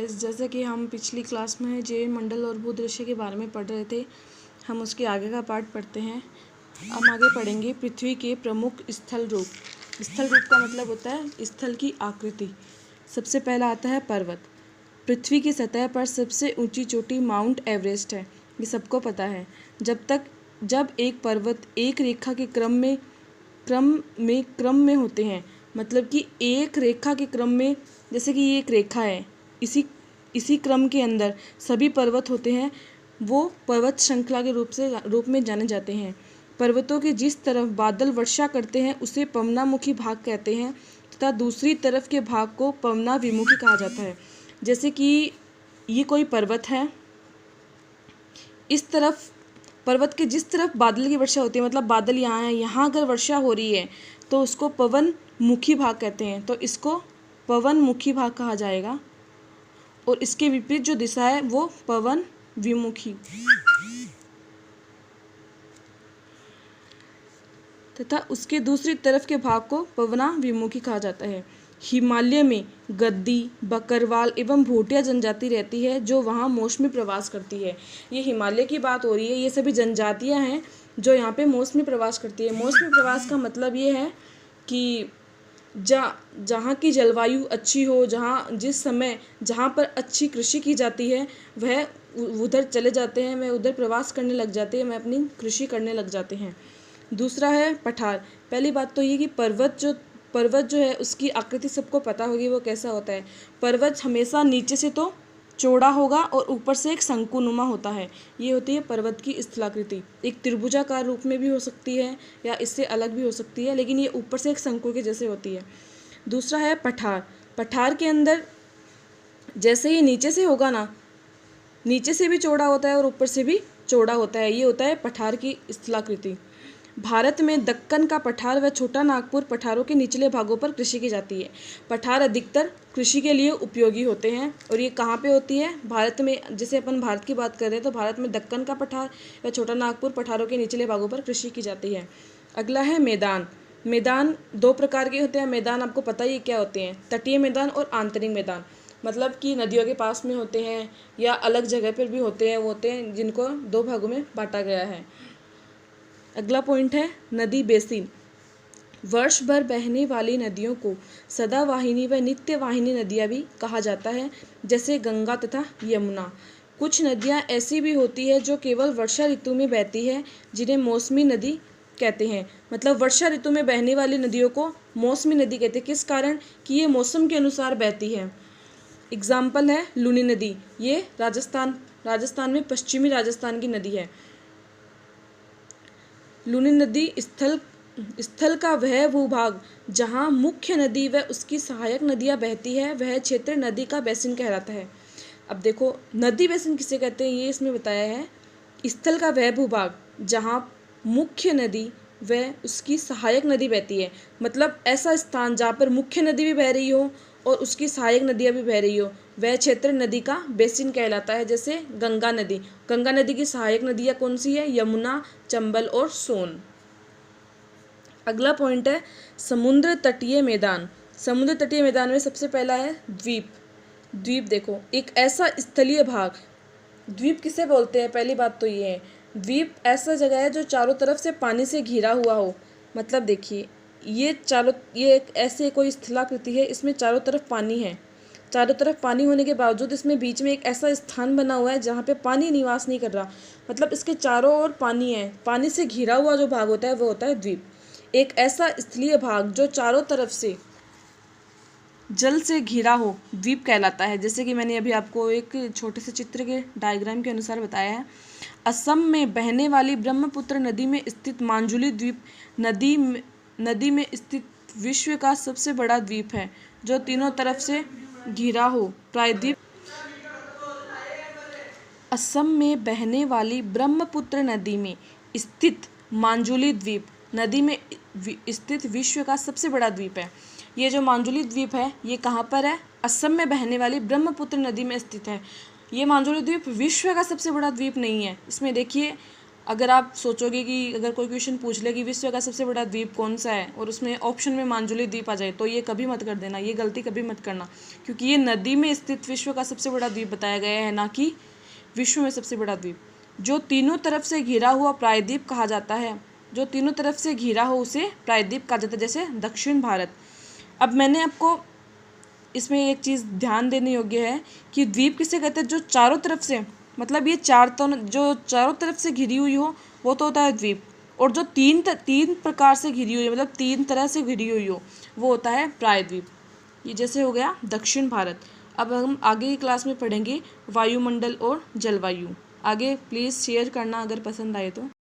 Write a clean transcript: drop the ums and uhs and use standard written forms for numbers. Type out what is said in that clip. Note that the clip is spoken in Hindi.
गाइस, जैसे कि हम पिछली क्लास में जीव मंडल और भूदृश्य के बारे में पढ़ रहे थे, हम उसके आगे का पार्ट पढ़ते हैं। हम आगे पढ़ेंगे पृथ्वी के प्रमुख स्थल रूप। स्थल रूप का मतलब होता है स्थल की आकृति। सबसे पहला आता है पर्वत। पृथ्वी की सतह पर सबसे ऊंची चोटी माउंट एवरेस्ट है, ये सबको पता है। जब एक पर्वत एक रेखा के क्रम में होते हैं, मतलब कि एक रेखा के क्रम में, जैसे कि ये एक रेखा है, इसी क्रम के अंदर सभी पर्वत होते हैं, वो पर्वत श्रृंखला के रूप में जाने जाते हैं। पर्वतों के जिस तरफ बादल वर्षा करते हैं उसे पवनामुखी भाग कहते हैं, तथा दूसरी तरफ के भाग को पवनाभिमुखी कहा जाता है। जैसे कि ये कोई पर्वत है, इस तरफ पर्वत के जिस तरफ बादल की वर्षा होती है, मतलब बादल यहाँ है, यहाँ अगर वर्षा हो रही है तो उसको पवन मुखी भाग कहते हैं, तो इसको पवन मुखी भाग कहा जाएगा। और इसके विपरीत जो दिशा है वो पवन विमुखी, तथा उसके दूसरी तरफ के भाग को पवनाभिमुखी कहा जाता है। हिमालय में गद्दी, बकरवाल एवं भोटिया जनजाति रहती है, जो वहाँ मौसमी प्रवास करती है। ये हिमालय की बात हो रही है, ये सभी जनजातियाँ हैं जो यहाँ पे मौसमी प्रवास करती है। मौसमी प्रवास का मतलब ये है कि जहाँ की जलवायु अच्छी हो, जहाँ पर अच्छी कृषि की जाती है, वह उधर चले जाते हैं, वह उधर प्रवास करने लग जाते हैं, वह अपनी कृषि करने लग जाते हैं। दूसरा है पठार। पहली बात तो ये कि पर्वत जो है उसकी आकृति सबको पता होगी वो कैसा होता है। पर्वत हमेशा नीचे से तो चौड़ा होगा और ऊपर से एक शंकुनुमा होता है, ये होती है पर्वत की स्थलाकृति। एक त्रिभुजाकार रूप में भी हो सकती है या इससे अलग भी हो सकती है, लेकिन ये ऊपर से एक शंकु के जैसे होती है। दूसरा है पठार। पठार के अंदर जैसे ये नीचे से होगा ना, नीचे से भी चौड़ा होता है और ऊपर से भी चौड़ा होता है, ये होता है पठार की स्थलाकृति। भारत में दक्कन का पठार व छोटा नागपुर पठारों के निचले भागों पर कृषि की जाती है। पठार अधिकतर कृषि के लिए उपयोगी होते हैं, और ये कहाँ पे होती है? भारत में। जैसे अपन भारत की बात कर रहे हैं तो भारत में दक्कन का पठार व छोटा नागपुर पठारों के निचले भागों पर कृषि की जाती है। अगला है मैदान। मैदान दो प्रकार के होते हैं। मैदान आपको पता ही क्या होते हैं? तटीय मैदान और आंतरिक मैदान, मतलब कि नदियों के पास में होते हैं या अलग जगह पर भी होते हैं, वो होते हैं जिनको दो भागों में बांटा गया है। अगला पॉइंट है नदी बेसिन। वर्ष भर बहने वाली नदियों को सदावाहिनी व नित्यवाहिनी नदियाँ भी कहा जाता है, जैसे गंगा तथा यमुना। कुछ नदियाँ ऐसी भी होती है जो केवल वर्षा ऋतु में बहती है, जिन्हें मौसमी नदी कहते हैं। मतलब वर्षा ऋतु में बहने वाली नदियों को मौसमी नदी कहते हैं। किस कारण? कि ये मौसम के अनुसार बहती है। एग्जाम्पल है लूनी नदी, ये राजस्थान में पश्चिमी राजस्थान की नदी है। लूनी नदी स्थल का वह भूभाग जहाँ मुख्य नदी व उसकी सहायक नदियाँ बहती है, वह क्षेत्र नदी का बेसिन कहलाता है। अब देखो, नदी बेसिन किसे कहते हैं ये इसमें बताया है। स्थल का वह भूभाग जहाँ मुख्य नदी व उसकी सहायक नदी बहती है, मतलब ऐसा स्थान जहाँ पर मुख्य नदी भी बह रही हो और उसकी सहायक नदियाँ भी बह रही हो, वह क्षेत्र नदी का बेसिन कहलाता है। जैसे गंगा नदी की सहायक नदियाँ कौन सी है? यमुना, चंबल और सोन। अगला पॉइंट है समुद्र तटीय मैदान। समुद्र तटीय मैदान में सबसे पहला है द्वीप। देखो, एक ऐसा स्थलीय भाग, द्वीप किसे बोलते हैं? पहली बात तो ये है, द्वीप ऐसा जगह है जो चारों तरफ से पानी से घिरा हुआ हो। मतलब देखिए, ये एक ऐसे कोई स्थलाकृति है, इसमें चारों तरफ पानी है। चारों तरफ पानी होने के बावजूद इसमें बीच में एक ऐसा स्थान बना हुआ है जहाँ पे पानी निवास नहीं कर रहा, मतलब इसके चारों ओर पानी है। पानी से घिरा हुआ जो भाग होता है वो होता है द्वीप। एक ऐसा स्थलीय भाग जो चारों तरफ से जल से घिरा हो, द्वीप कहलाता है। जैसे कि मैंने अभी आपको एक छोटे से चित्र के डायग्राम के अनुसार बताया है। असम में बहने वाली ब्रह्मपुत्र नदी में स्थित मांजुली द्वीप नदी में स्थित विश्व का सबसे बड़ा द्वीप है, जो तीनों तरफ से घिरा हो। प्रायद्वीप। असम में बहने वाली ब्रह्मपुत्र नदी में स्थित मांजुली द्वीप नदी में स्थित विश्व का सबसे बड़ा द्वीप है। ये जो मांजुली द्वीप है ये कहाँ पर है? असम में बहने वाली ब्रह्मपुत्र नदी में स्थित है। ये मांजुली द्वीप विश्व का सबसे बड़ा द्वीप नहीं है। इसमें देखिए, अगर आप सोचोगे कि अगर कोई क्वेश्चन पूछ ले कि विश्व का सबसे बड़ा द्वीप कौन सा है और उसमें ऑप्शन में मांजुली द्वीप आ जाए, तो ये कभी मत कर देना, ये गलती कभी मत करना, क्योंकि ये नदी में स्थित विश्व का सबसे बड़ा द्वीप बताया गया है, ना कि विश्व में सबसे बड़ा द्वीप। जो तीनों तरफ से घिरा हुआ प्रायद्वीप कहा जाता है, जो तीनों तरफ से घिरा हो उसे प्रायद्वीप कहा जाता है, जैसे दक्षिण भारत। अब मैंने आपको इसमें एक चीज़ ध्यान देने योग्य है कि द्वीप किसे कहते हैं, जो चारों तरफ से, मतलब ये जो चारों तरफ से घिरी हुई हो वो तो होता है द्वीप, और जो तीन प्रकार से घिरी हुई है, मतलब तीन तरह से घिरी हुई हो, वो होता है प्रायद्वीप। ये जैसे हो गया दक्षिण भारत। अब हम आगे की क्लास में पढ़ेंगे वायुमंडल और जलवायु। आगे प्लीज़ शेयर करना अगर पसंद आए तो।